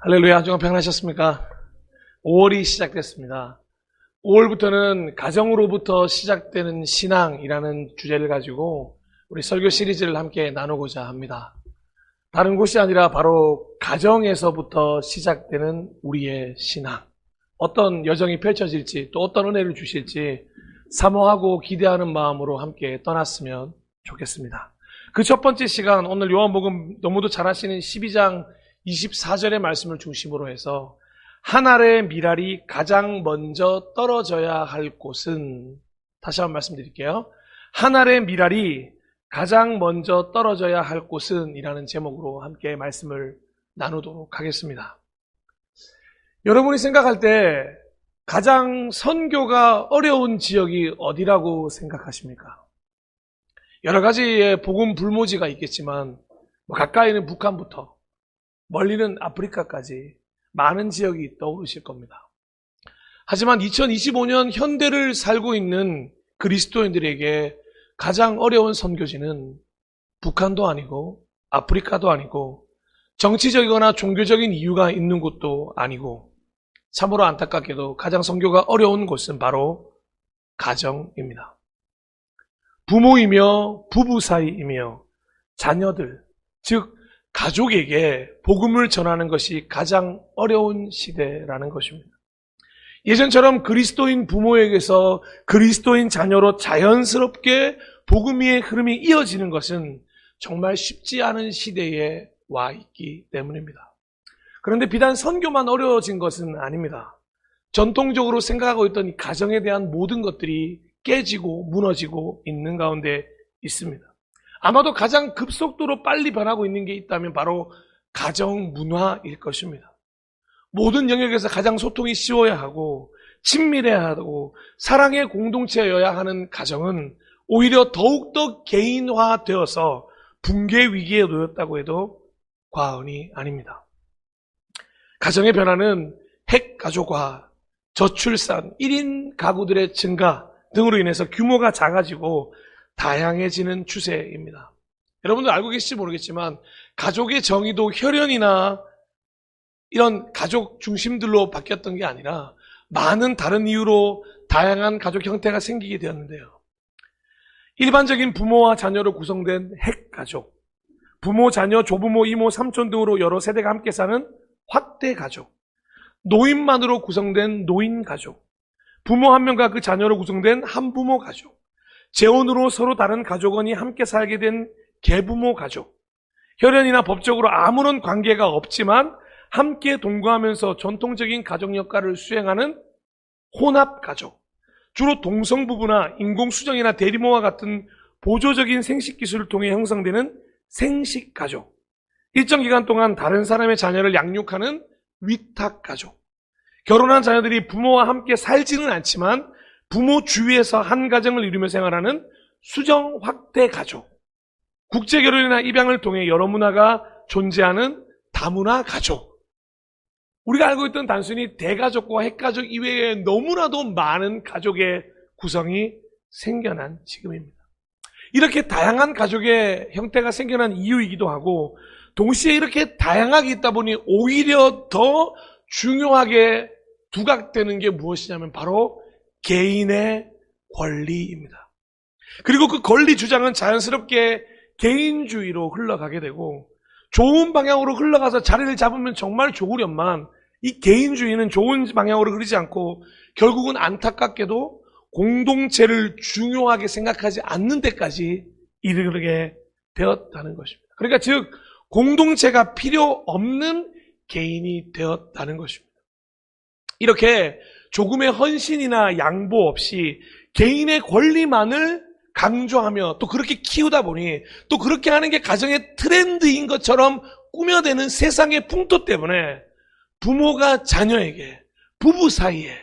할렐루야, 한 주간 평안하셨습니까? 5월이 시작됐습니다. 5월부터는 가정으로부터 시작되는 신앙이라는 주제를 가지고 우리 설교 시리즈를 함께 나누고자 합니다. 다른 곳이 아니라 바로 가정에서부터 시작되는 우리의 신앙. 어떤 여정이 펼쳐질지 또 어떤 은혜를 주실지 사모하고 기대하는 마음으로 함께 떠났으면 좋겠습니다. 그 첫 번째 시간, 오늘 요한복음 너무도 잘 아시는 12장 24절의 말씀을 중심으로 해서 한 알의 밀알이 가장 먼저 떨어져야 할 곳은, 다시 한번 말씀드릴게요. 한 알의 밀알이 가장 먼저 떨어져야 할 곳은 이라는 제목으로 함께 말씀을 나누도록 하겠습니다. 여러분이 생각할 때 가장 선교가 어려운 지역이 어디라고 생각하십니까? 여러 가지의 복음 불모지가 있겠지만 가까이는 북한부터 멀리는 아프리카까지 많은 지역이 떠오르실 겁니다. 하지만 2025년 현대를 살고 있는 그리스도인들에게 가장 어려운 선교지는 북한도 아니고 아프리카도 아니고 정치적이거나 종교적인 이유가 있는 곳도 아니고 참으로 안타깝게도 가장 선교가 어려운 곳은 바로 가정입니다. 부모이며 부부 사이이며 자녀들, 즉 가족에게 복음을 전하는 것이 가장 어려운 시대라는 것입니다. 예전처럼 그리스도인 부모에게서 그리스도인 자녀로 자연스럽게 복음의 흐름이 이어지는 것은 정말 쉽지 않은 시대에 와 있기 때문입니다. 그런데 비단 선교만 어려워진 것은 아닙니다. 전통적으로 생각하고 있던 이 가정에 대한 모든 것들이 깨지고 무너지고 있는 가운데 있습니다. 아마도 가장 급속도로 빨리 변하고 있는 게 있다면 바로 가정 문화일 것입니다. 모든 영역에서 가장 소통이 쉬워야 하고 친밀해야 하고 사랑의 공동체여야 하는 가정은 오히려 더욱더 개인화되어서 붕괴 위기에 놓였다고 해도 과언이 아닙니다. 가정의 변화는 핵가족화, 저출산, 1인 가구들의 증가 등으로 인해서 규모가 작아지고 다양해지는 추세입니다. 여러분들 알고 계실지 모르겠지만 가족의 정의도 혈연이나 이런 가족 중심들로 바뀌었던 게 아니라 많은 다른 이유로 다양한 가족 형태가 생기게 되었는데요. 일반적인 부모와 자녀로 구성된 핵가족, 부모, 자녀, 조부모, 이모, 삼촌 등으로 여러 세대가 함께 사는 확대가족, 노인만으로 구성된 노인가족, 부모 한 명과 그 자녀로 구성된 한부모 가족, 재혼으로 서로 다른 가족원이 함께 살게 된 계부모 가족, 혈연이나 법적으로 아무런 관계가 없지만 함께 동거하면서 전통적인 가족 역할을 수행하는 혼합가족, 주로 동성부부나 인공수정이나 대리모와 같은 보조적인 생식기술을 통해 형성되는 생식가족, 일정 기간 동안 다른 사람의 자녀를 양육하는 위탁가족, 결혼한 자녀들이 부모와 함께 살지는 않지만 부모 주위에서 한 가정을 이루며 생활하는 수정 확대 가족, 국제 결혼이나 입양을 통해 여러 문화가 존재하는 다문화 가족. 우리가 알고 있던 단순히 대가족과 핵가족 이외에 너무나도 많은 가족의 구성이 생겨난 지금입니다. 이렇게 다양한 가족의 형태가 생겨난 이유이기도 하고 동시에 이렇게 다양하게 있다 보니 오히려 더 중요하게 두각되는 게 무엇이냐면 바로 개인의 권리입니다. 그리고 그 권리 주장은 자연스럽게 개인주의로 흘러가게 되고 좋은 방향으로 흘러가서 자리를 잡으면 정말 좋으련만 이 개인주의는 좋은 방향으로 흐르지 않고 결국은 안타깝게도 공동체를 중요하게 생각하지 않는 데까지 이르게 되었다는 것입니다. 그러니까 즉 공동체가 필요 없는 개인이 되었다는 것입니다. 이렇게 조금의 헌신이나 양보 없이 개인의 권리만을 강조하며 또 그렇게 키우다 보니 또 그렇게 하는 게 가정의 트렌드인 것처럼 꾸며대는 세상의 풍토 때문에 부모가 자녀에게, 부부 사이에,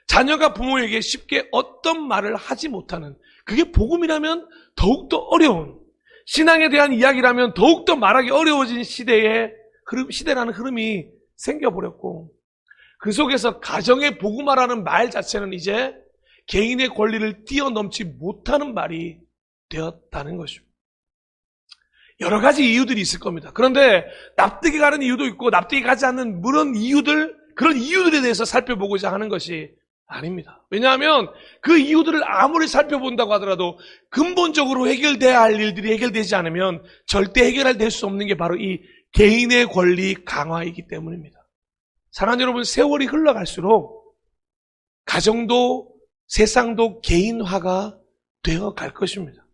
자녀가 부모에게 쉽게 어떤 말을 하지 못하는, 그게 복음이라면 더욱더 어려운, 신앙에 대한 이야기라면 더욱더 말하기 어려워진 시대라는 흐름이 생겨버렸고 그 속에서 가정의 복음화라는 말 자체는 이제 개인의 권리를 뛰어넘지 못하는 말이 되었다는 것입니다. 여러 가지 이유들이 있을 겁니다. 그런데 납득이 가는 이유도 있고 납득이 가지 않는 그런 이유들에 대해서 살펴보고자 하는 것이 아닙니다. 왜냐하면 그 이유들을 아무리 살펴본다고 하더라도 근본적으로 해결돼야 할 일들이 해결되지 않으면 절대 해결될 수 없는 게 바로 이 개인의 권리 강화이기 때문입니다. 사랑하는 여러분, 세월이 흘러갈수록 가정도 세상도 개인화가 되어 갈 것입니다.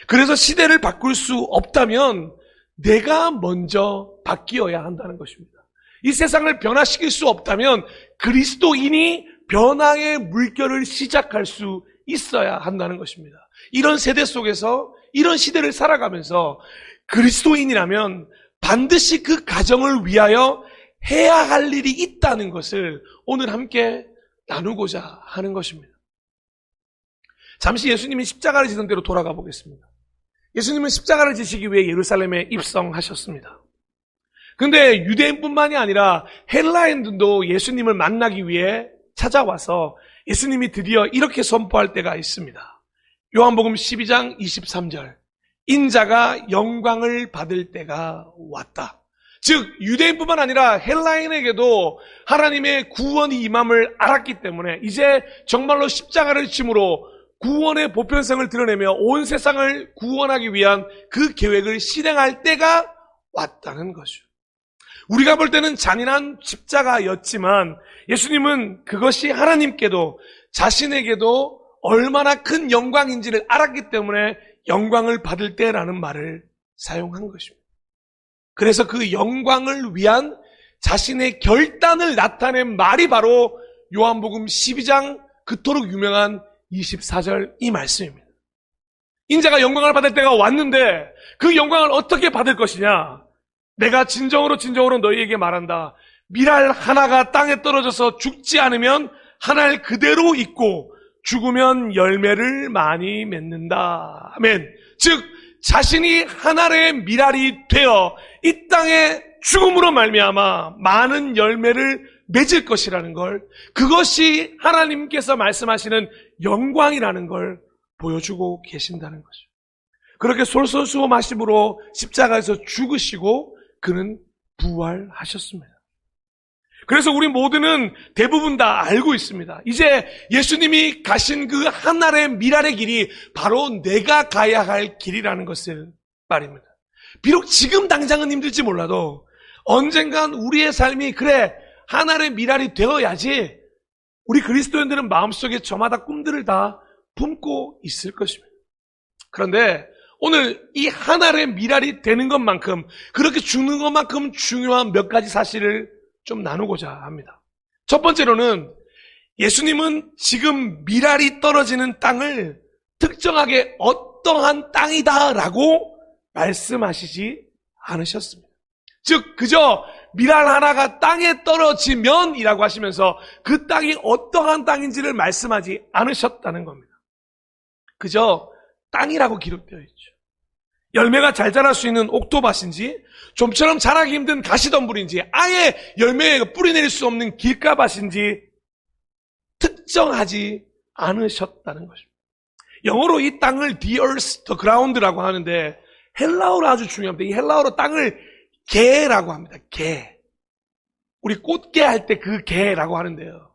그래서 시대를 바꿀 수 없다면 내가 먼저 바뀌어야 한다는 것입니다. 이 세상을 변화시킬 수 없다면 그리스도인이 변화의 물결을 시작할 수 있어야 한다는 것입니다. 이런 세대 속에서 이런 시대를 살아가면서 그리스도인이라면 반드시 그 가정을 위하여 해야 할 일이 있다는 것을 오늘 함께 나누고자 하는 것입니다. 잠시 예수님이 십자가를 지던 대로 돌아가 보겠습니다. 예수님은 십자가를 지시기 위해 예루살렘에 입성하셨습니다. 그런데 유대인뿐만이 아니라 헬라인들도 예수님을 만나기 위해 찾아와서 예수님이 드디어 이렇게 선포할 때가 있습니다. 요한복음 12장 23절, 인자가 영광을 받을 때가 왔다. 즉 유대인뿐만 아니라 헬라인에게도 하나님의 구원이 임함을 알았기 때문에 이제 정말로 십자가를 짐으로 구원의 보편성을 드러내며 온 세상을 구원하기 위한 그 계획을 실행할 때가 왔다는 것이죠. 우리가 볼 때는 잔인한 십자가였지만 예수님은 그것이 하나님께도 자신에게도 얼마나 큰 영광인지를 알았기 때문에 영광을 받을 때라는 말을 사용한 것입니다. 그래서 그 영광을 위한 자신의 결단을 나타낸 말이 바로 요한복음 12장 그토록 유명한 24절 이 말씀입니다. 인자가 영광을 받을 때가 왔는데 그 영광을 어떻게 받을 것이냐? 내가 진정으로 너희에게 말한다. 밀알 하나가 땅에 떨어져서 죽지 않으면 한 알 그대로 있고 죽으면 열매를 많이 맺는다. 아멘. 즉 자신이 한 알의 밀알이 되어 이 땅에 죽음으로 말미암아 많은 열매를 맺을 것이라는 걸, 그것이 하나님께서 말씀하시는 영광이라는 걸 보여주고 계신다는 거죠. 그렇게 솔솔수범하심으로 십자가에서 죽으시고 그는 부활하셨습니다. 그래서 우리 모두는 대부분 다 알고 있습니다. 이제 예수님이 가신 그 하늘의 미랄의 길이 바로 내가 가야 할 길이라는 것을 말입니다. 비록 지금 당장은 힘들지 몰라도 언젠간 우리의 삶이 그래 하늘의 미랄이 되어야지 우리 그리스도인들은 마음속에 저마다 꿈들을 다 품고 있을 것입니다. 그런데 오늘 이 하늘의 미랄이 되는 것만큼 그렇게 죽는 것만큼 중요한 몇 가지 사실을 좀 나누고자 합니다. 첫 번째로는 예수님은 지금 미랄이 떨어지는 땅을 특정하게 어떠한 땅이다라고 말씀하시지 않으셨습니다. 즉 그저 미랄 하나가 땅에 떨어지면이라고 하시면서 그 땅이 어떠한 땅인지를 말씀하지 않으셨다는 겁니다. 그저 땅이라고 기록되어 있죠. 열매가 잘 자랄 수 있는 옥토밭인지 좀처럼 자라기 힘든 가시덤불인지 아예 열매에 뿌리내릴 수 없는 길가밭인지 특정하지 않으셨다는 것입니다. 영어로 이 땅을 the earth, the ground라고 하는데 헬라어로 아주 중요합니다. 이 헬라어로 땅을 개라고 합니다. 개. 우리 꽃게 할 때 그 개라고 하는데요.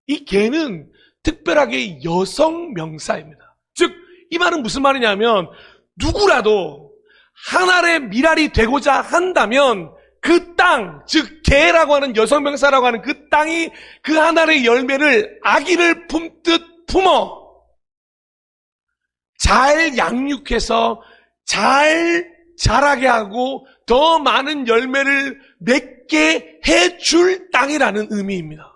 이 개는 특별하게 여성 명사입니다. 즉 이 말은 무슨 말이냐면 누구라도 한 알의 미랄이 되고자 한다면 그 땅, 즉 개라고 하는 여성 명사라고 하는 그 땅이 그 한 알의 열매를 아기를 품듯 품어 잘 양육해서 잘 자라게 하고 더 많은 열매를 맺게 해줄 땅이라는 의미입니다.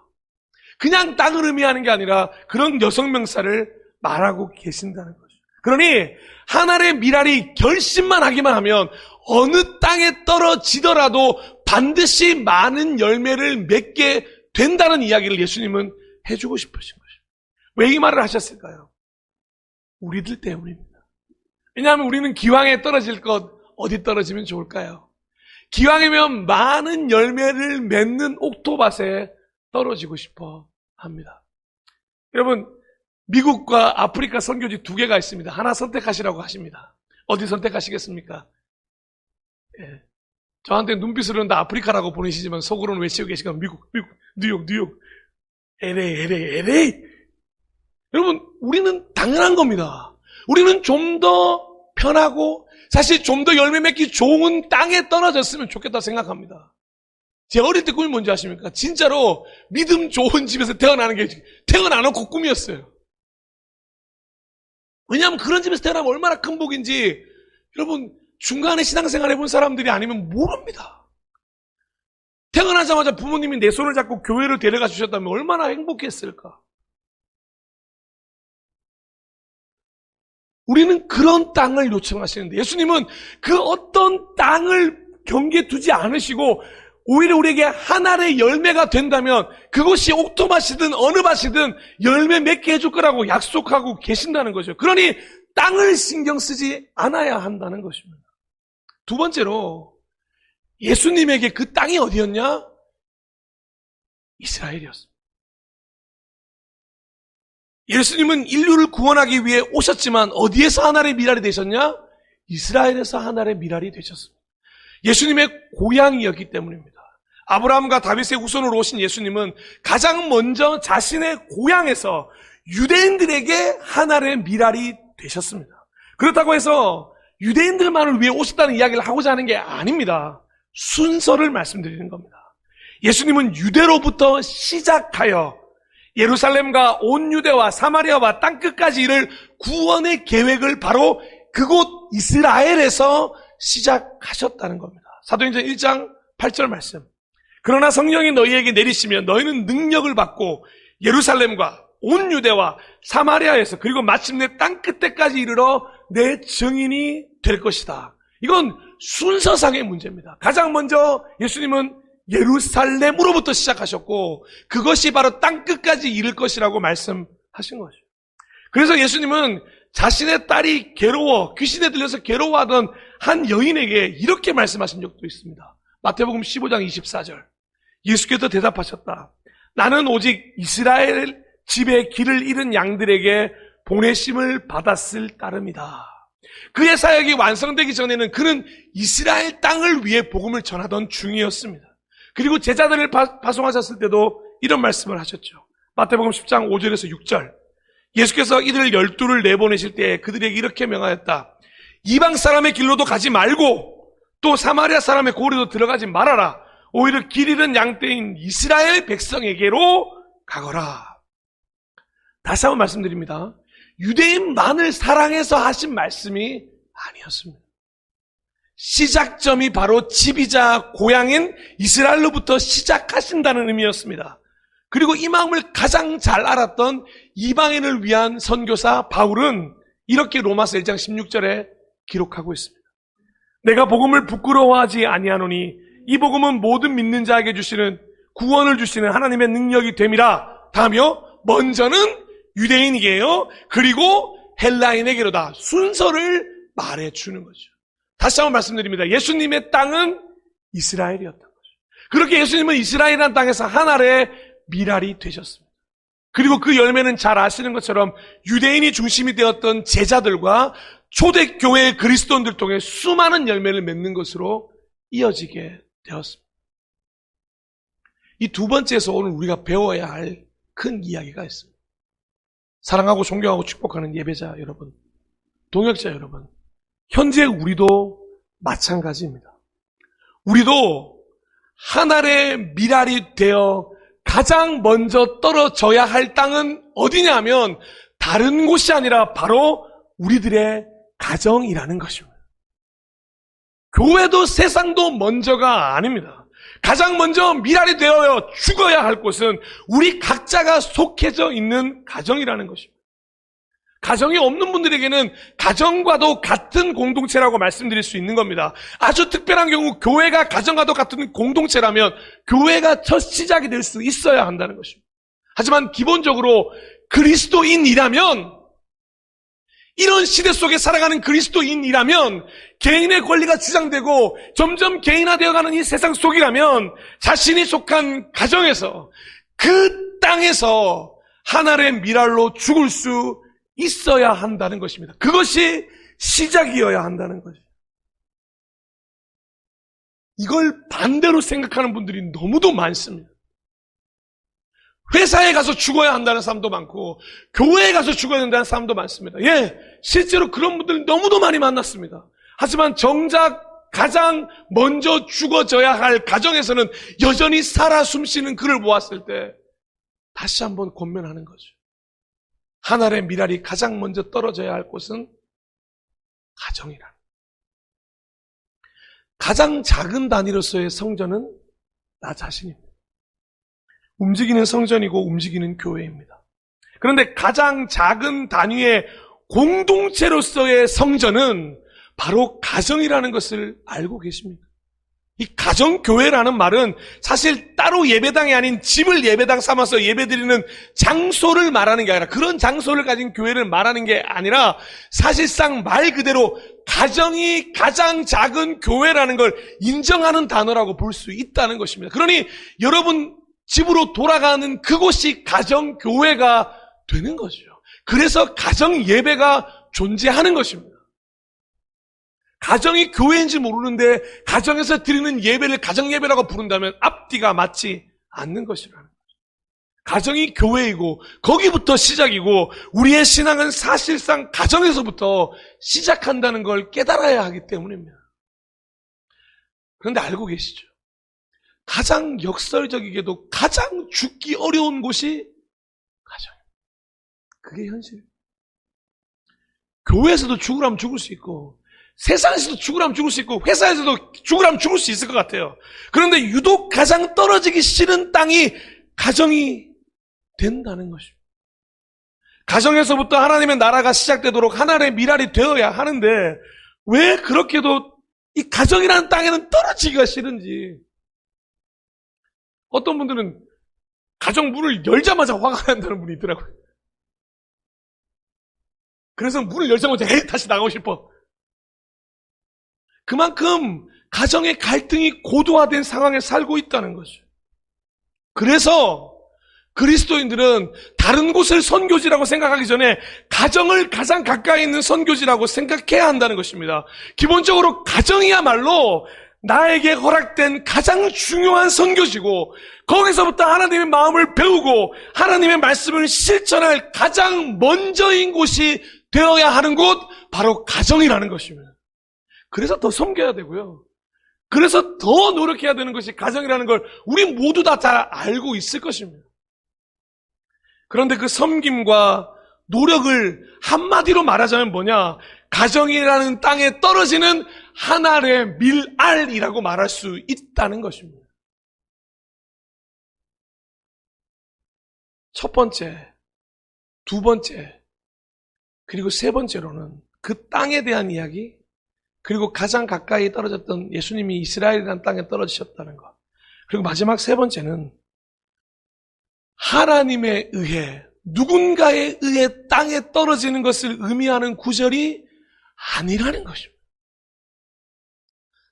그냥 땅을 의미하는 게 아니라 그런 여성 명사를 말하고 계신다는 거죠. 그러니 한 알의 미랄이 결심만 하기만 하면 어느 땅에 떨어지더라도 반드시 많은 열매를 맺게 된다는 이야기를 예수님은 해주고 싶으신 것이죠. 왜 이 말을 하셨을까요? 우리들 때문입니다. 왜냐하면 우리는 기왕에 떨어질 것 어디 떨어지면 좋을까요? 기왕이면 많은 열매를 맺는 옥토밭에 떨어지고 싶어 합니다. 여러분, 미국과 아프리카 선교지 2개가 있습니다. 하나 선택하시라고 하십니다. 어디 선택하시겠습니까? 예. 저한테 눈빛으로는 다 아프리카라고 보내시지만 속으로는 외치고 계시건 미국, 뉴욕. LA. 여러분, 우리는 당연한 겁니다. 우리는 좀 더 편하고 사실 좀 더 열매 맺기 좋은 땅에 떨어졌으면 좋겠다 생각합니다. 제 어릴 때 꿈이 뭔지 아십니까? 진짜로 믿음 좋은 집에서 태어나는 게 태어나놓고 꿈이었어요. 왜냐하면 그런 집에서 태어나면 얼마나 큰 복인지 여러분 중간에 신앙생활 해본 사람들이 아니면 모릅니다. 태어나자마자 부모님이 내 손을 잡고 교회를 데려가 주셨다면 얼마나 행복했을까? 우리는 그런 땅을 요청하시는데 예수님은 그 어떤 땅을 경계에 두지 않으시고 오히려 우리에게 한 알의 열매가 된다면 그것이 옥토밭이든 어느 밭이든 열매 맺게 해줄 거라고 약속하고 계신다는 거죠. 그러니 땅을 신경 쓰지 않아야 한다는 것입니다. 두 번째로 예수님에게 그 땅이 어디였냐? 이스라엘이었습니다. 예수님은 인류를 구원하기 위해 오셨지만 어디에서 하나의 미랄이 되셨냐? 이스라엘에서 하나의 미랄이 되셨습니다. 예수님의 고향이었기 때문입니다. 아브라함과 다윗의 후손으로 오신 예수님은 가장 먼저 자신의 고향에서 유대인들에게 하나의 미랄이 되셨습니다. 그렇다고 해서 유대인들만을 위해 오셨다는 이야기를 하고자 하는 게 아닙니다. 순서를 말씀드리는 겁니다. 예수님은 유대로부터 시작하여 예루살렘과 온 유대와 사마리아와 땅끝까지 이를 구원의 계획을 바로 그곳 이스라엘에서 시작하셨다는 겁니다. 사도행전 1장 8절 말씀. 그러나 성령이 너희에게 내리시면 너희는 능력을 받고 예루살렘과 온 유대와 사마리아에서 그리고 마침내 땅끝에까지 이르러 내 증인이 될 것이다. 이건 순서상의 문제입니다. 가장 먼저 예수님은 예루살렘으로부터 시작하셨고 그것이 바로 땅끝까지 이를 것이라고 말씀하신 거죠. 그래서 예수님은 자신의 딸이 귀신에 들려서 괴로워하던 한 여인에게 이렇게 말씀하신 적도 있습니다. 마태복음 15장 24절. 예수께서 대답하셨다. 나는 오직 이스라엘 집에 길을 잃은 양들에게 보내심을 받았을 따름이다. 그의 사역이 완성되기 전에는 그는 이스라엘 땅을 위해 복음을 전하던 중이었습니다. 그리고 제자들을 파송하셨을 때도 이런 말씀을 하셨죠. 마태복음 10장 5절에서 6절. 예수께서 이들 12를 내보내실 때 그들에게 이렇게 명하였다. 이방 사람의 길로도 가지 말고 또 사마리아 사람의 고리도 들어가지 말아라. 오히려 길 잃은 양떼인 이스라엘 백성에게로 가거라. 다시 한번 말씀드립니다. 유대인만을 사랑해서 하신 말씀이 아니었습니다. 시작점이 바로 집이자 고향인 이스라엘로부터 시작하신다는 의미였습니다. 그리고 이 마음을 가장 잘 알았던 이방인을 위한 선교사 바울은 이렇게 로마서 1장 16절에 기록하고 있습니다. 내가 복음을 부끄러워하지 아니하노니 이 복음은 모든 믿는 자에게 주시는 구원을 주시는 하나님의 능력이 됨이라 하며 먼저는 유대인에게요 그리고 헬라인에게로다 순서를 말해주는 거죠. 다시 한번 말씀드립니다. 예수님의 땅은 이스라엘이었던 거죠. 그렇게 예수님은 이스라엘이라는 땅에서 한 알의 미랄이 되셨습니다. 그리고 그 열매는 잘 아시는 것처럼 유대인이 중심이 되었던 제자들과 초대교회의 그리스도인들 통해 수많은 열매를 맺는 것으로 이어지게 되었습니다. 이 두 번째에서 오늘 우리가 배워야 할 큰 이야기가 있습니다. 사랑하고 존경하고 축복하는 예배자 여러분, 동역자 여러분, 현재 우리도 마찬가지입니다. 우리도 한 알의 미랄이 되어 가장 먼저 떨어져야 할 땅은 어디냐면 다른 곳이 아니라 바로 우리들의 가정이라는 것입니다. 교회도 세상도 먼저가 아닙니다. 가장 먼저 미랄이 되어 죽어야 할 곳은 우리 각자가 속해져 있는 가정이라는 것입니다. 가정이 없는 분들에게는 가정과도 같은 공동체라고 말씀드릴 수 있는 겁니다. 아주 특별한 경우 교회가 가정과도 같은 공동체라면 교회가 첫 시작이 될 수 있어야 한다는 것입니다. 하지만 기본적으로 그리스도인이라면, 이런 시대 속에 살아가는 그리스도인이라면, 개인의 권리가 주장되고 점점 개인화되어가는 이 세상 속이라면 자신이 속한 가정에서 그 땅에서 한 알의 미랄로 죽을 수 있어야 한다는 것입니다. 그것이 시작이어야 한다는 거죠. 이걸 반대로 생각하는 분들이 너무도 많습니다. 회사에 가서 죽어야 한다는 사람도 많고 교회에 가서 죽어야 된다는 사람도 많습니다. 예, 실제로 그런 분들 너무도 많이 만났습니다. 하지만 정작 가장 먼저 죽어져야 할 가정에서는 여전히 살아 숨쉬는 그를 보았을 때 다시 한번 권면하는 거죠. 하늘의 미랄이 가장 먼저 떨어져야 할 곳은 가정이라. 가장 작은 단위로서의 성전은 나 자신입니다. 움직이는 성전이고 움직이는 교회입니다. 그런데 가장 작은 단위의 공동체로서의 성전은 바로 가정이라는 것을 알고 계십니까? 이 가정교회라는 말은 사실 따로 예배당이 아닌 집을 예배당 삼아서 예배드리는 장소를 말하는 게 아니라, 그런 장소를 가진 교회를 말하는 게 아니라 사실상 말 그대로 가정이 가장 작은 교회라는 걸 인정하는 단어라고 볼 수 있다는 것입니다. 그러니 여러분 집으로 돌아가는 그곳이 가정교회가 되는 거죠. 그래서 가정예배가 존재하는 것입니다. 가정이 교회인지 모르는데 가정에서 드리는 예배를 가정예배라고 부른다면 앞뒤가 맞지 않는 것이라는 거죠. 가정이 교회이고 거기부터 시작이고 우리의 신앙은 사실상 가정에서부터 시작한다는 걸 깨달아야 하기 때문입니다. 그런데 알고 계시죠? 가장 역설적이게도 가장 죽기 어려운 곳이 가정입니다. 그게 현실입니다. 교회에서도 죽으라면 죽을 수 있고 세상에서도 죽으라면 죽을 수 있고 회사에서도 죽으라면 죽을 수 있을 것 같아요. 그런데 유독 가장 떨어지기 싫은 땅이 가정이 된다는 것입니다. 가정에서부터 하나님의 나라가 시작되도록 하나님의 미랄이 되어야 하는데 왜 그렇게도 이 가정이라는 땅에는 떨어지기가 싫은지. 어떤 분들은 가정 문을 열자마자 화가 난다는 분이 있더라고요. 그래서 문을 열자마자 다시 나가고 싶어. 그만큼 가정의 갈등이 고도화된 상황에 살고 있다는 거죠. 그래서 그리스도인들은 다른 곳을 선교지라고 생각하기 전에 가정을 가장 가까이 있는 선교지라고 생각해야 한다는 것입니다. 기본적으로 가정이야말로 나에게 허락된 가장 중요한 선교지고 거기서부터 하나님의 마음을 배우고 하나님의 말씀을 실천할 가장 먼저인 곳이 되어야 하는 곳, 바로 가정이라는 것입니다. 그래서 더 섬겨야 되고요. 그래서 더 노력해야 되는 것이 가정이라는 걸 우리 모두 다 잘 알고 있을 것입니다. 그런데 그 섬김과 노력을 한마디로 말하자면 뭐냐? 가정이라는 땅에 떨어지는 하늘의 밀알이라고 말할 수 있다는 것입니다. 첫 번째, 두 번째, 그리고 세 번째로는 그 땅에 대한 이야기, 그리고 가장 가까이 떨어졌던 예수님이 이스라엘이라는 땅에 떨어지셨다는 것. 그리고 마지막 세 번째는 하나님에 의해, 누군가에 의해 땅에 떨어지는 것을 의미하는 구절이 아니라는 것입니다.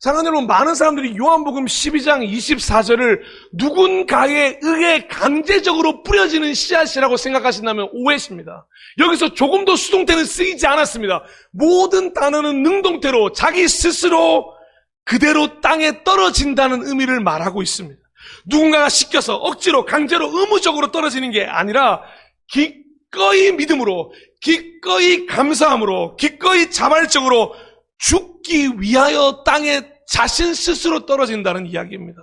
사랑하는 여러분, 많은 사람들이 요한복음 12장 24절을 누군가에 의해 강제적으로 뿌려지는 씨앗이라고 생각하신다면 오해십니다. 여기서 조금도 수동태는 쓰이지 않았습니다. 모든 단어는 능동태로 자기 스스로 그대로 땅에 떨어진다는 의미를 말하고 있습니다. 누군가가 시켜서 억지로 강제로 의무적으로 떨어지는 게 아니라 기꺼이 믿음으로, 기꺼이 감사함으로, 기꺼이 자발적으로 죽기 위하여 땅에 자신 스스로 떨어진다는 이야기입니다.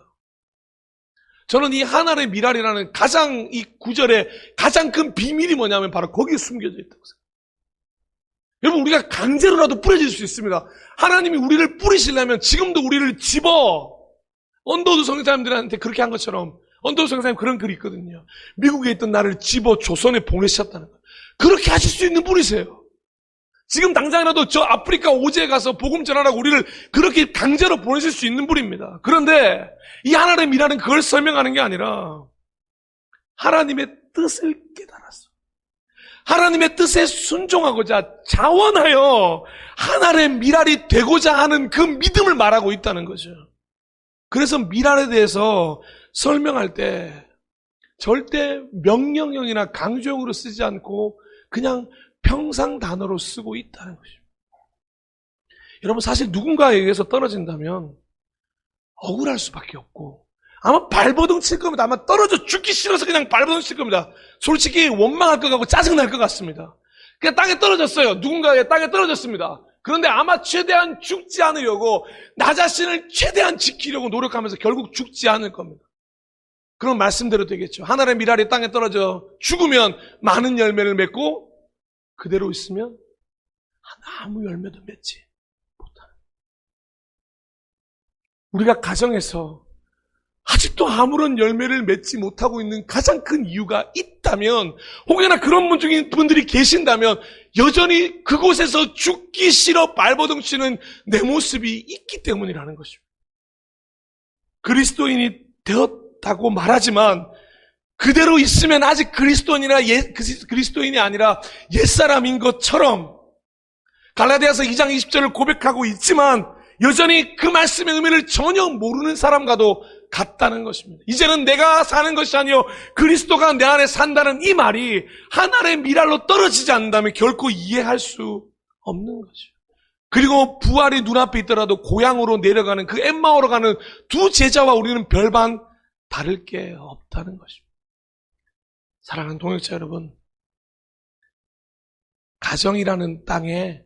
저는 이 하늘의 미랄이라는 가장 이 구절의 가장 큰 비밀이 뭐냐면 바로 거기에 숨겨져 있다고 생각합니다. 여러분, 우리가 강제로라도 뿌려질 수 있습니다. 하나님이 우리를 뿌리시려면 지금도 우리를 집어, 언더우드 선교사님들한테 그렇게 한 것처럼, 언더우드 선교사님 그런 글이 있거든요. 미국에 있던 나를 집어 조선에 보내셨다는 거예요. 그렇게 하실 수 있는 분이세요. 지금 당장이라도 저 아프리카 오지에 가서 복음 전하라고 우리를 그렇게 강제로 보내실 수 있는 분입니다. 그런데 이 하나님의 미랄은 그걸 설명하는 게 아니라 하나님의 뜻을 깨달았어. 하나님의 뜻에 순종하고자 자원하여 하나님의 미랄이 되고자 하는 그 믿음을 말하고 있다는 거죠. 그래서 미랄에 대해서 설명할 때 절대 명령형이나 강조형으로 쓰지 않고 그냥 평상 단어로 쓰고 있다는 것입니다. 여러분, 사실 누군가에 의해서 떨어진다면 억울할 수밖에 없고 아마 발버둥 칠 겁니다. 아마 떨어져 죽기 싫어서 그냥 발버둥 칠 겁니다. 솔직히 원망할 것 같고 짜증날 것 같습니다. 그냥 땅에 떨어졌어요. 누군가의 땅에 떨어졌습니다. 그런데 아마 최대한 죽지 않으려고 나 자신을 최대한 지키려고 노력하면서 결국 죽지 않을 겁니다. 그런 말씀대로 되겠죠. 하늘의 미랄이 땅에 떨어져 죽으면 많은 열매를 맺고 그대로 있으면 아무 열매도 맺지 못하는. 우리가 가정에서 아직도 아무런 열매를 맺지 못하고 있는 가장 큰 이유가 있다면, 혹여나 그런 분들이 계신다면 여전히 그곳에서 죽기 싫어 발버둥 치는 내 모습이 있기 때문이라는 것입니다. 그리스도인이 되었다고 말하지만 그대로 있으면 아직 그리스도인이 아니라 옛사람인 것처럼 갈라디아서 2장 20절을 고백하고 있지만 여전히 그 말씀의 의미를 전혀 모르는 사람과도 같다는 것입니다. 이제는 내가 사는 것이 아니요 그리스도가 내 안에 산다는 이 말이 하늘의 미랄로 떨어지지 않는다면 결코 이해할 수 없는 것이죠. 그리고 부활이 눈앞에 있더라도 고향으로 내려가는 그 엠마오로 가는 두 제자와 우리는 별반 다를 게 없다는 것입니다. 사랑하는 동역자 여러분, 가정이라는 땅에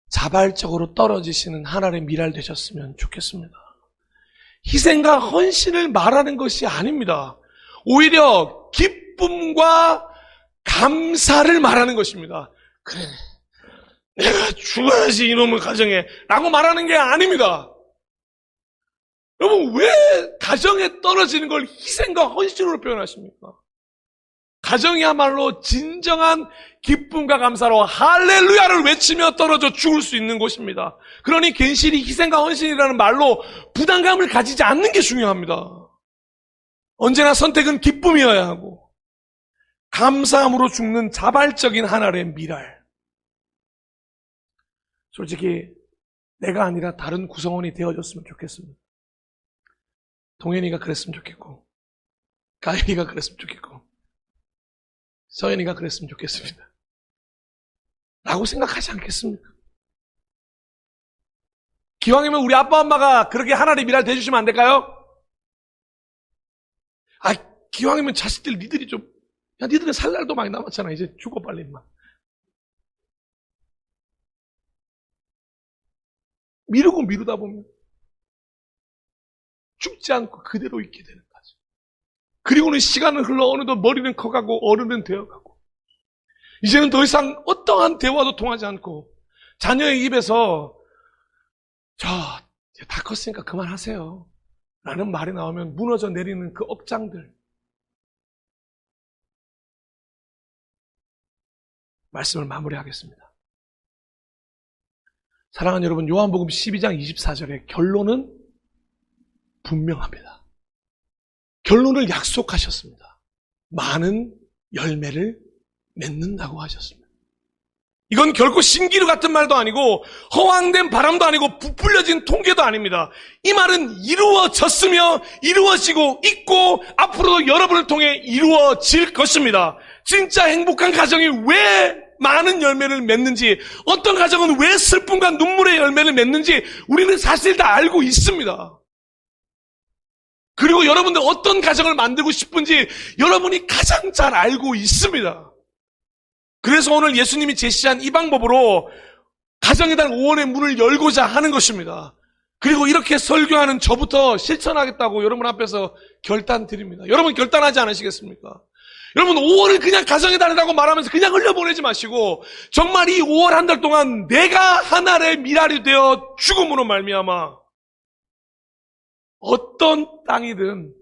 자발적으로 떨어지시는 하나님의 미랄 되셨으면 좋겠습니다. 희생과 헌신을 말하는 것이 아닙니다. 오히려 기쁨과 감사를 말하는 것입니다. 그래, 내가 죽어야지 이놈의 가정에 라고 말하는 게 아닙니다. 여러분, 왜 가정에 떨어지는 걸 희생과 헌신으로 표현하십니까? 가정이야말로 진정한 기쁨과 감사로 할렐루야를 외치며 떨어져 죽을 수 있는 곳입니다. 그러니 괜시리 희생과 헌신이라는 말로 부담감을 가지지 않는 게 중요합니다. 언제나 선택은 기쁨이어야 하고 감사함으로 죽는 자발적인 하나의 미랄. 솔직히 내가 아니라 다른 구성원이 되어줬으면 좋겠습니다. 동현이가 그랬으면 좋겠고 가인이가 그랬으면 좋겠고 서연이가 그랬으면 좋겠습니다. 라고 생각하지 않겠습니까? 기왕이면 우리 아빠 엄마가 그렇게 하나님의 미랄 대주시면 안 될까요? 기왕이면 자식들 니들이 좀, 야, 니들은 살 날도 많이 남았잖아. 이제 죽어 빨리 인마. 미루고 미루다 보면 죽지 않고 그대로 있게 되는 거죠. 그리고는 시간은 흘러 어느덧 머리는 커가고 어른은 되어가고 이제는 더 이상 어떠한 대화도 통하지 않고 자녀의 입에서 이제 다 컸으니까 그만하세요 라는 말이 나오면 무너져 내리는 그 억장들. 말씀을 마무리하겠습니다. 사랑하는 여러분, 요한복음 12장 24절의 결론은 분명합니다. 결론을 약속하셨습니다. 많은 열매를 맺는다고 하셨습니다. 이건 결코 신기루 같은 말도 아니고 허황된 바람도 아니고 부풀려진 통계도 아닙니다. 이 말은 이루어졌으며 이루어지고 있고 앞으로도 여러분을 통해 이루어질 것입니다. 진짜 행복한 가정이 왜 많은 열매를 맺는지, 어떤 가정은 왜 슬픔과 눈물의 열매를 맺는지 우리는 사실 다 알고 있습니다. 그리고 여러분들 어떤 가정을 만들고 싶은지 여러분이 가장 잘 알고 있습니다. 그래서 오늘 예수님이 제시한 이 방법으로 가정의 달 5원의 문을 열고자 하는 것입니다. 그리고 이렇게 설교하는 저부터 실천하겠다고 여러분 앞에서 결단드립니다. 여러분 결단하지 않으시겠습니까? 여러분 5월을 그냥 가정의 달이라고 말하면서 그냥 흘려보내지 마시고 정말 이 5월 한 달 동안 내가 하나의 미랄이 되어 죽음으로 말미암아 어떤 땅이든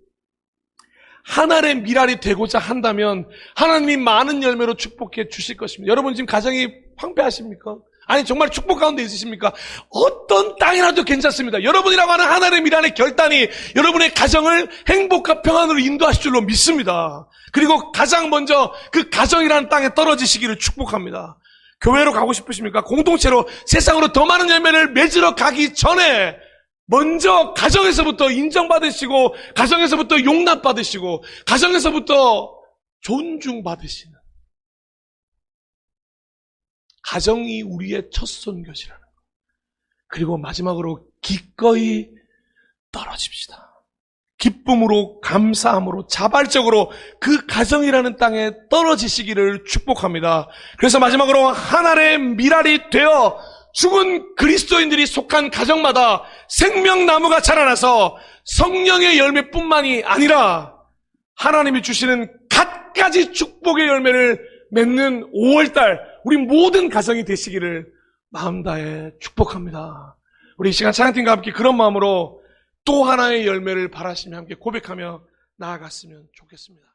하나의 미랄이 되고자 한다면 하나님이 많은 열매로 축복해 주실 것입니다. 여러분 지금 가정이 황폐하십니까? 아니 정말 축복 가운데 있으십니까? 어떤 땅이라도 괜찮습니다. 여러분이라고 하는 하나의 미랄의 결단이 여러분의 가정을 행복과 평안으로 인도하실 줄로 믿습니다. 그리고 가장 먼저 그 가정이라는 땅에 떨어지시기를 축복합니다. 교회로 가고 싶으십니까? 공동체로 세상으로 더 많은 열매를 맺으러 가기 전에 먼저 가정에서부터 인정받으시고 가정에서부터 용납받으시고 가정에서부터 존중받으시는 가정이 우리의 첫 선교지라는 것. 그리고 마지막으로 기꺼이 떨어집시다. 기쁨으로, 감사함으로, 자발적으로 그 가정이라는 땅에 떨어지시기를 축복합니다. 그래서 마지막으로 한 알의 밀알이 되어 죽은 그리스도인들이 속한 가정마다 생명나무가 자라나서 성령의 열매뿐만이 아니라 하나님이 주시는 갖가지 축복의 열매를 맺는 5월달 우리 모든 가정이 되시기를 마음 다해 축복합니다. 우리 이 시간 찬양팀과 함께 그런 마음으로 또 하나의 열매를 바라시며 함께 고백하며 나아갔으면 좋겠습니다.